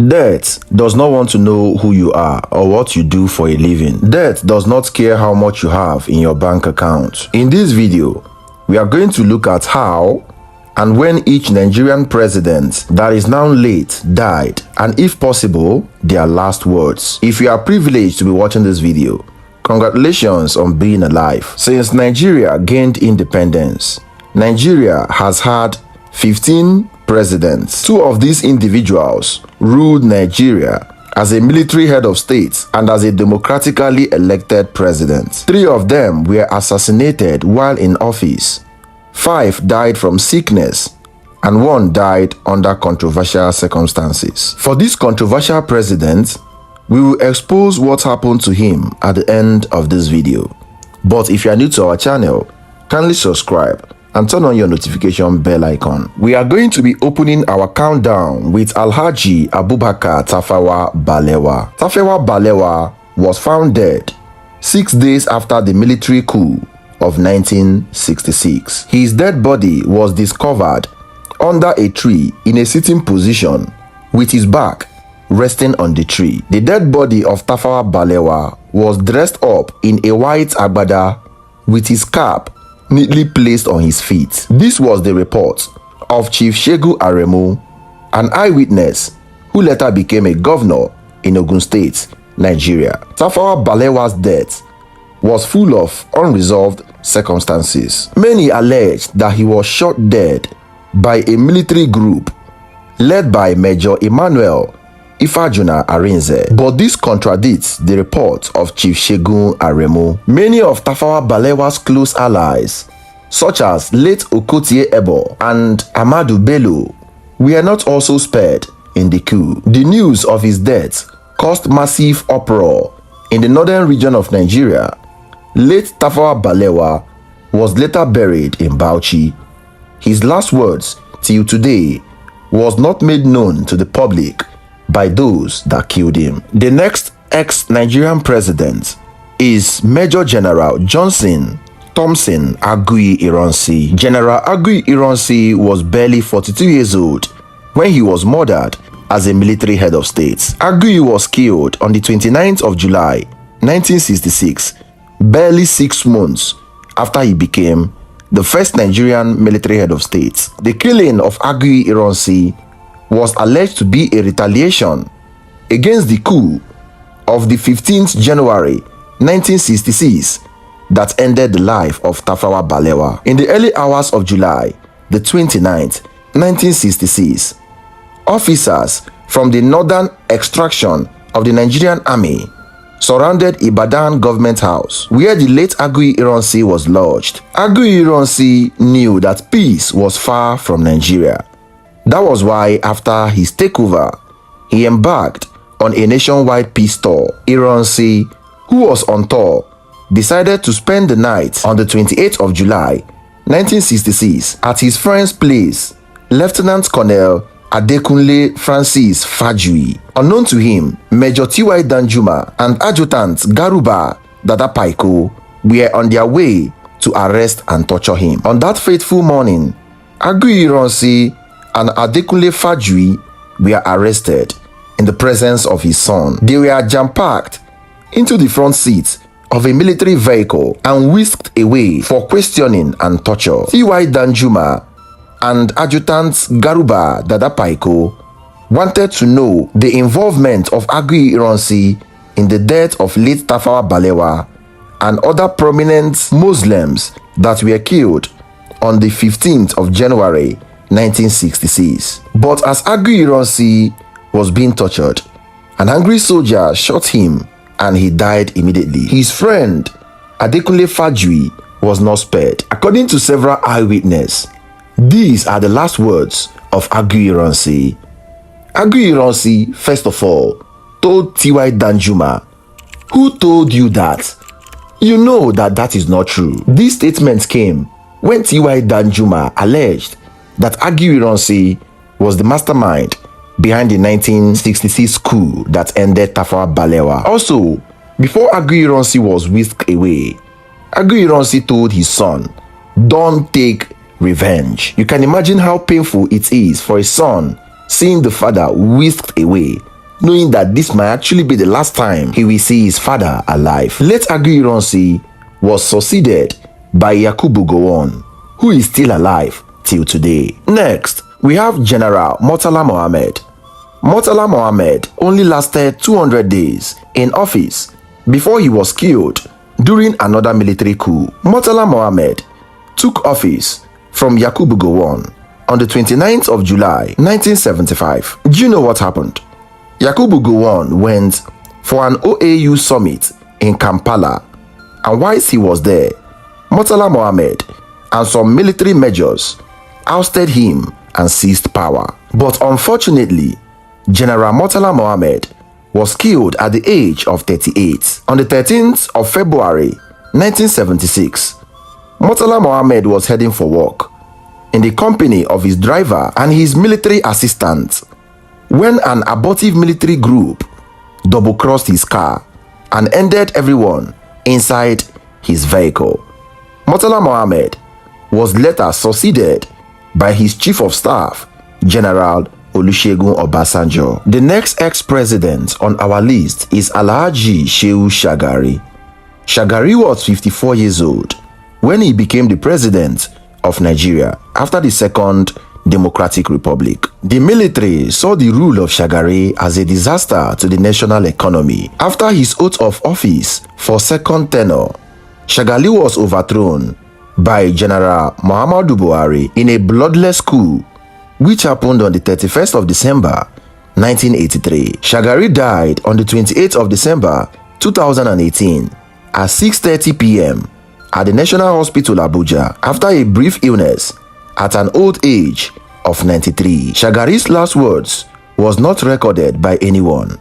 Death does not want to know who you are or what you do for a living. Death does not care how much you have in your bank account. In this video, we are going to look at how and when each Nigerian president that is now late died, and if possible, their last words. If you are privileged to be watching this video, congratulations on being alive. Since Nigeria gained independence, Nigeria has had 15 presidents. 2 of these individuals ruled Nigeria as a military head of state and as a democratically elected president. 3 of them were assassinated while in office. 5 died from sickness and 1 died under controversial circumstances. For this controversial president, we will expose what happened to him at the end of this video. But if you are new to our channel, kindly subscribe and turn on your notification bell icon. We are going to be opening our countdown with Alhaji Abubakar Tafawa Balewa. Tafawa Balewa was found dead 6 days after the military coup of 1966. His dead body was discovered under a tree in a sitting position with his back resting on the tree. The dead body of Tafawa Balewa was dressed up in a white agbada with his cap neatly placed on his feet. This was the report of Chief Shegun Aremu, an eyewitness who later became a governor in Ogun State, Nigeria. Tafawa Balewa's death was full of unresolved circumstances. Many alleged that he was shot dead by a military group led by Major Emmanuel Ifajuna Arinze, but this contradicts the report of Chief Shegun Aremu. Many of Tafawa Balewa's close allies, such as late Okotie Ebo and Amadu Bello, were not also spared in the coup. The news of his death caused massive uproar in the northern region of Nigeria. Late Tafawa Balewa was later buried in Bauchi. His last words till today was not made known to the public by those that killed him. The next ex-Nigerian president is Major General Johnson Thompson Agui Ironsi. General Agui Ironsi was barely 42 years old when he was murdered as a military head of state. Agui was killed on the 29th of July 1966, barely 6 months after he became the first Nigerian military head of state. The killing of Agui Ironsi was alleged to be a retaliation against the coup of the 15th January 1966 that ended the life of Tafawa Balewa. In the early hours of July the 29th, 1966, officers from the northern extraction of the Nigerian army surrounded Ibadan government house where the late Agui Ironsi was lodged. Agui Ironsi knew that peace was far from Nigeria. That was why after his takeover, he embarked on a nationwide peace tour. Ironsi, who was on tour, decided to spend the night on the 28th of July 1966 at his friend's place, Lieutenant Colonel Adekunle Francis Fajui. Unknown to him, Major T.Y. Danjuma and Adjutant Garuba Dadapaiko were on their way to arrest and torture him. On that fateful morning, Agui Ironsi and Adekunle Fajui were arrested in the presence of his son. They were jam-packed into the front seat of a military vehicle and whisked away for questioning and torture. T.Y. Danjuma and Adjutant Garuba Dadapaiko wanted to know the involvement of Agui Ironsi in the death of late Tafawa Balewa and other prominent Muslims that were killed on the 15th of January 1966. But as Agui Ironsi was being tortured, an angry soldier shot him and he died immediately. His friend Adekunle Fajui was not spared. According to several eyewitnesses, these are the last words of Agui Ironsi. Agui Ironsi, first of all, told T.Y. Danjuma, "Who told you that? You know that that is not true." These statements came when T.Y. Danjuma alleged that Agui Ironsi was the mastermind behind the 1966 coup that ended Tafawa Balewa. Also, before Agui Ironsi was whisked away, Agui Ironsi told his son, "Don't take revenge." You can imagine how painful it is for a son seeing the father whisked away, knowing that this might actually be the last time he will see his father alive. Late Aguiyi was succeeded by Yakubu Gowon, who is still alive till today. Next, we have General Murtala Mohammed. Murtala Mohammed only lasted 200 days in office before he was killed during another military coup. Murtala Mohammed took office from Yakubu Gowon on the 29th of July 1975. Do you know what happened? Yakubu Gowon went for an OAU summit in Kampala, and whilst he was there, Murtala Mohammed and some military measures ousted him and seized power. But unfortunately, General Murtala Mohammed was killed at the age of 38. On the 13th of February 1976, Murtala Mohammed was heading for work in the company of his driver and his military assistant when an abortive military group double-crossed his car and ended everyone inside his vehicle. Murtala Mohammed was later succeeded by his chief of staff, General Olusegun Obasanjo. The next ex-president on our list is Alhaji Shehu Shagari. Shagari was 54 years old when he became the president of Nigeria after the Second Democratic Republic. The military saw the rule of Shagari as a disaster to the national economy. After his oath of office for second tenure, Shagari was overthrown by General Muhammadu Buhari in a bloodless coup which happened on the 31st of December 1983. Shagari died on the 28th of December 2018 at 6:30 p.m. at the National Hospital Abuja after a brief illness at an old age of 93. Shagari's last words was not recorded by anyone,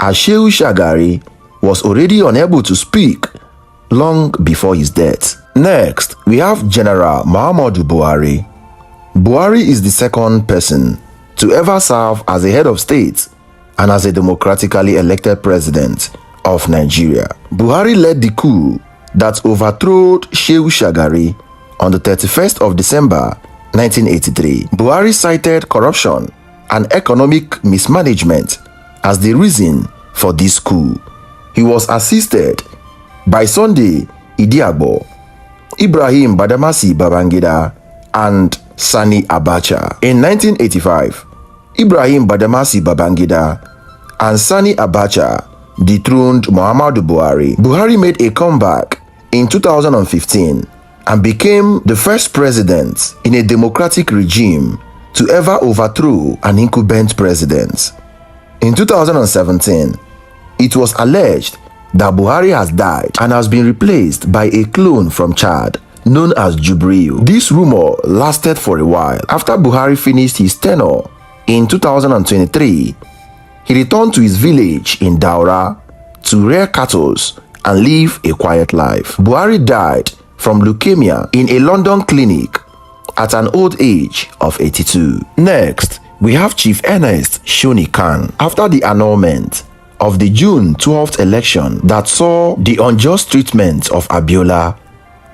as Shehu Shagari was already unable to speak long before his death. Next, we have General Muhammadu Buhari. Buhari is the second person to ever serve as a head of state and as a democratically elected president of Nigeria. Buhari led the coup that overthrew Shehu Shagari on the 31st of December 1983. Buhari cited corruption and economic mismanagement as the reason for this coup. He was assisted by Sunday Idiabo, Ibrahim Badamasi Babangida, and Sani Abacha. In 1985, Ibrahim Badamasi Babangida and Sani Abacha dethroned Muhammadu Buhari. Buhari made a comeback in 2015 and became the first president in a democratic regime to ever overthrow an incumbent president. In 2017, it was alleged that Buhari has died and has been replaced by a clone from Chad known as Jubril. This rumor lasted for a while. After Buhari finished his tenure in 2023, he returned to his village in Daura to rear cattle and live a quiet life. Buhari died from leukemia in a London clinic at an old age of 82. Next, we have Chief Ernest Shoni Khan. After the annulment of the June 12th election that saw the unjust treatment of Abiola,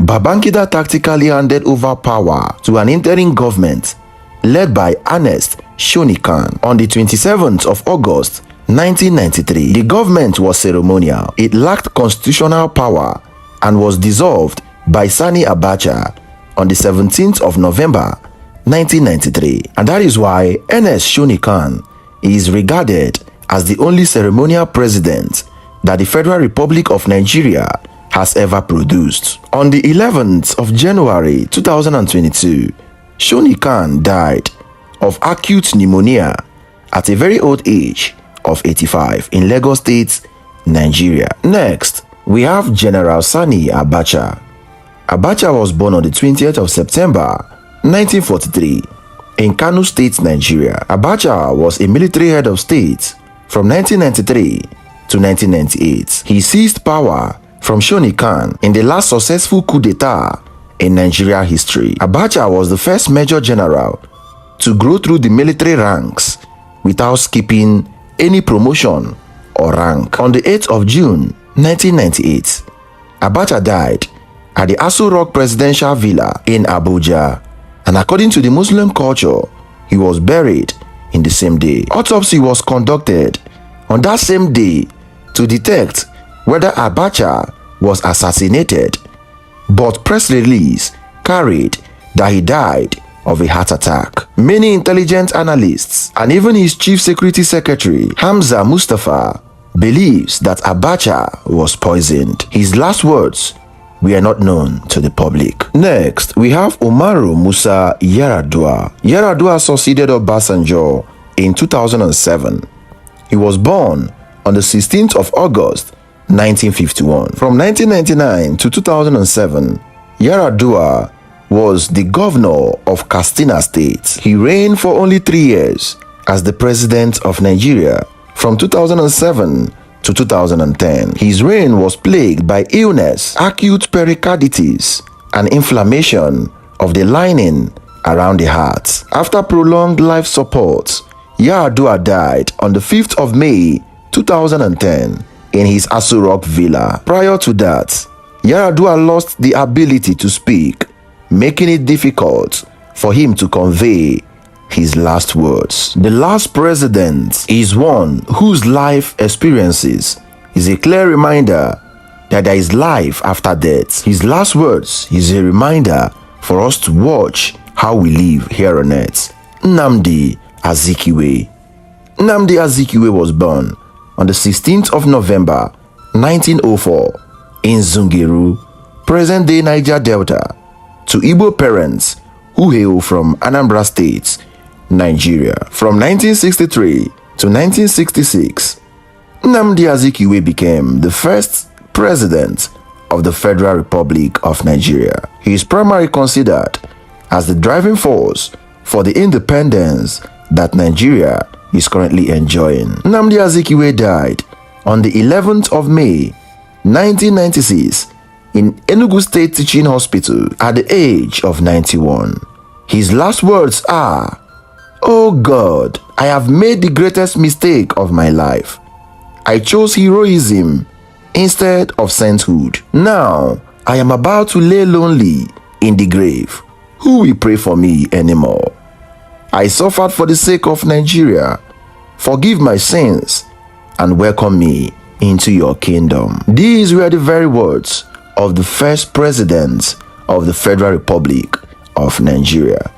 Babangida tactically handed over power to an interim government led by Ernest Shoni Khan. On the 27th of August 1993, the government was ceremonial. It lacked constitutional power and was dissolved by Sani Abacha on the 17th of November 1993. And that is why Ernest Shoni Khan is regarded as the only ceremonial president that the Federal Republic of Nigeria has ever produced. On the 11th of January 2022, Shoni Khan died of acute pneumonia at a very old age of 85 in Lagos State, Nigeria. Next, we have General Sani Abacha. Abacha was born on the 20th of September 1943 in Kano State, Nigeria. Abacha was a military head of state from 1993 to 1998. He seized power from Shoni Khan in the last successful coup d'etat in Nigeria history. Abacha was the first major general to grow through the military ranks without skipping any promotion or rank. On the 8th of June 1998, Abacha died at the Aso Rock Presidential Villa in Abuja, and according to the Muslim culture, he was buried in the same day. Autopsy was conducted on that same day to detect whether Abacha was assassinated, but press release carried that he died of a heart attack. Many intelligence analysts and even his chief security secretary, Hamza Mustafa, believes that Abacha was poisoned. His last words were not known to the public. Next, we have Umaru Musa Yar'Adua. Yar'Adua succeeded Obasanjo in 2007. He was born on the 16th of August, 1951. From 1999 to 2007, Yar'Adua was the governor of Katsina State. He reigned for only 3 years as the president of Nigeria from 2007 to 2010. His reign was plagued by illness, acute pericarditis, and inflammation of the lining around the heart. After prolonged life support, Yar'Adua died on the 5th of May 2010 in his Aso Rock villa. Prior to that, Yar'Adua lost the ability to speak, making it difficult for him to convey his last words. The last president is one whose life experiences is a clear reminder that there is life after death. His last words is a reminder for us to watch how we live here on earth. Nnamdi Azikiwe. Nnamdi Azikiwe was born on the 16th of November 1904 in Zungeru, present-day Niger Delta, to Igbo parents who hail from Anambra State, Nigeria. From 1963 to 1966, Nnamdi Azikiwe became the first president of the Federal Republic of Nigeria. He is primarily considered as the driving force for the independence that Nigeria is currently enjoying. Nnamdi Azikiwe died on the 11th of May 1996 in Enugu State Teaching Hospital at the age of 91. His last words are, "Oh God, I have made the greatest mistake of my life. I chose heroism instead of sainthood. Now I am about to lay lonely in the grave. Who will pray for me anymore? I suffered for the sake of Nigeria. Forgive my sins and welcome me into your kingdom." These were the very words of the first president of the Federal Republic of Nigeria.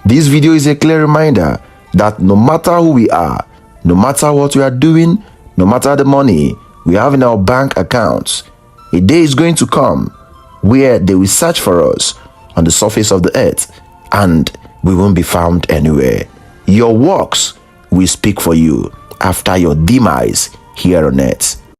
This video is a clear reminder that no matter who we are, no matter what we are doing, no matter the money we have in our bank accounts, a day is going to come where they will search for us on the surface of the earth and we won't be found anywhere. Your works will speak for you after your demise here on earth.